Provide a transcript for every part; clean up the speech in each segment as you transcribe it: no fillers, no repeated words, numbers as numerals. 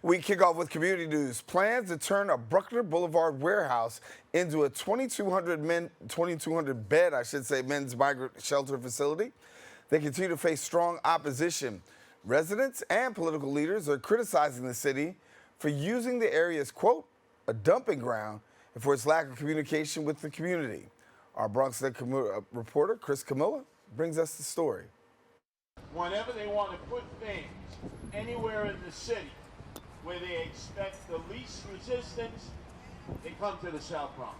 We kick off with community news. Plans to turn a Bruckner Boulevard warehouse into a 2,200 bed, men's migrant shelter facility. They continue to face strong opposition. Residents and political leaders are criticizing the city for using the area as, quote, a dumping ground and for its lack of communication with the community. Our BronxNet reporter, Chris Camilla, brings us the story. Whenever they want to put things anywhere in the city where they expect the least resistance, they come to the South Bronx.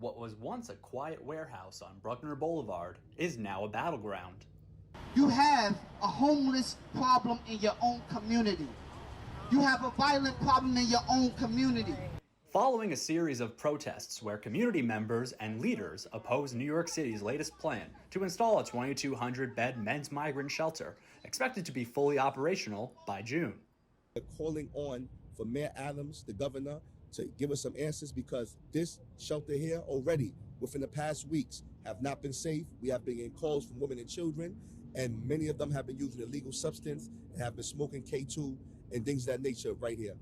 What was once a quiet warehouse on Bruckner Boulevard is now a battleground. You have a homeless problem in your own community. You have a violent problem in your own community. Following a series of protests where community members and leaders oppose New York City's latest plan to install a 2,200-bed men's migrant shelter, expected to be fully operational by June. They're calling on for Mayor Adams, the governor, to give us some answers because this shelter here already, within the past weeks, have not been safe. We have been getting calls from women and children, and many of them have been using illegal substance and have been smoking K2 and things of that nature right here.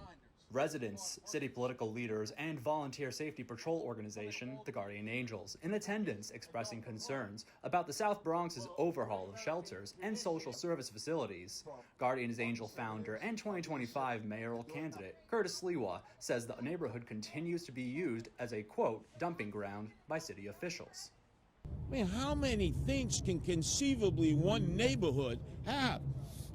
Residents, city political leaders, and volunteer safety patrol organization, the Guardian Angels, in attendance expressing concerns about the South Bronx's overhaul of shelters and social service facilities. Guardian's Angel founder and 2025 mayoral candidate Curtis Sliwa says the neighborhood continues to be used as a, quote, dumping ground by city officials. I mean, how many things can conceivably one neighborhood have?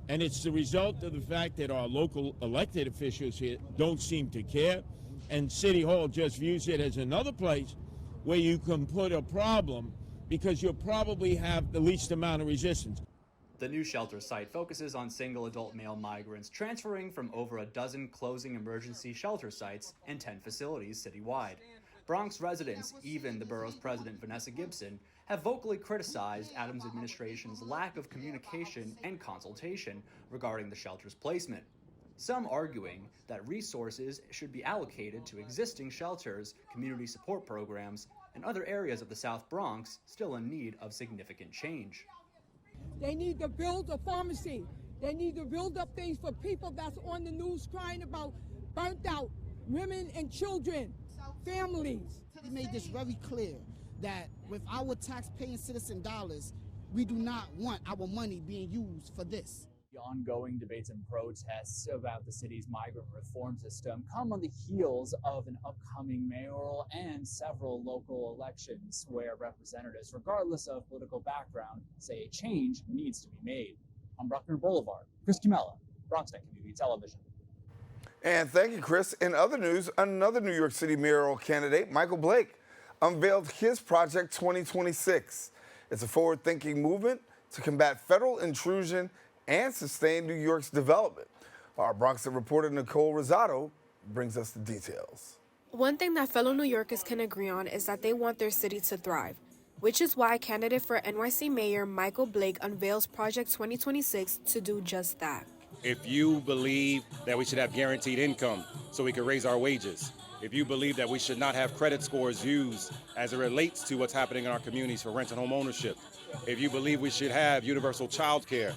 And it's the result of the fact that our local elected officials here don't seem to care, and City Hall just views it as another place where you can put a problem because you'll probably have the least amount of resistance. The new shelter site focuses on single adult male migrants transferring from over a dozen closing emergency shelter sites and 10 facilities citywide. Bronx residents, even the borough's president Vanessa Gibson, have vocally criticized Adams' administration's lack of communication and consultation regarding the shelter's placement. Some arguing that resources should be allocated to existing shelters, community support programs, and other areas of the South Bronx still in need of significant change. They need to build a pharmacy. They need to build up things for people that's on the news crying about burnt out women and children, families. We made this very clear that with our tax-paying citizen dollars, we do not want our money being used for this. The ongoing debates and protests about the city's migrant reform system come on the heels of an upcoming mayoral and several local elections where representatives, regardless of political background, say a change needs to be made. On Bruckner Boulevard, Chris Camella, BronxNet Community Television. And thank you, Chris. In other news, another New York City mayoral candidate, Michael Blake, unveiled his Project 2026. It's a forward-thinking movement to combat federal intrusion and sustain New York's development. Our BronxNet reporter Nicole Rosado brings us the details. One thing that fellow New Yorkers can agree on is that they want their city to thrive, which is why candidate for NYC Mayor Michael Blake unveils Project 2026 to do just that. If you believe that we should have guaranteed income so we can raise our wages, if you believe that we should not have credit scores used as it relates to what's happening in our communities for rent and home ownership, if you believe we should have universal child care,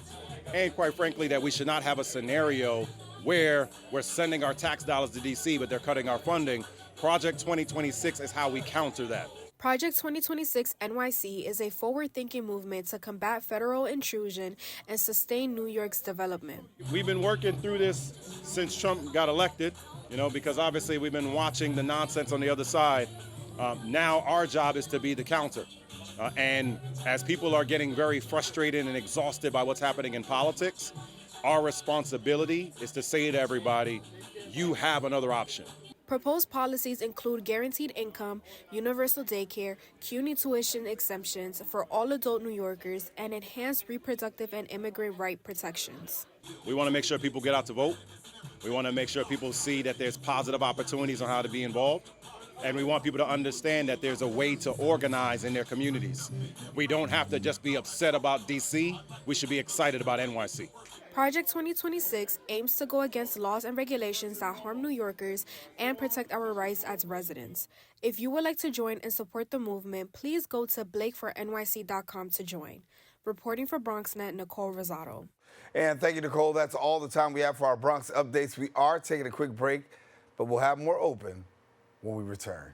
and quite frankly, that we should not have a scenario where we're sending our tax dollars to DC, but they're cutting our funding, Project 2026 is how we counter that. Project 2026 NYC is a forward-thinking movement to combat federal intrusion and sustain New York's development. We've been working through this since Trump got elected, because obviously we've been watching the nonsense on the other side. Now our job is to be the counter. And as people are getting very frustrated and exhausted by what's happening in politics, our responsibility is to say to everybody, you have another option. Proposed policies include guaranteed income, universal daycare, CUNY tuition exemptions for all adult New Yorkers, and enhanced reproductive and immigrant right protections. We want to make sure people get out to vote. We want to make sure people see that there's positive opportunities on how to be involved. And we want people to understand that there's a way to organize in their communities. We don't have to just be upset about DC. We should be excited about NYC. Project 2026 aims to go against laws and regulations that harm New Yorkers and protect our rights as residents. If you would like to join and support the movement, please go to blakefornyc.com to join. Reporting for BronxNet, Nicole Rosado. And thank you, Nicole. That's all the time we have for our Bronx updates. We are taking a quick break, but we'll have more open when we return.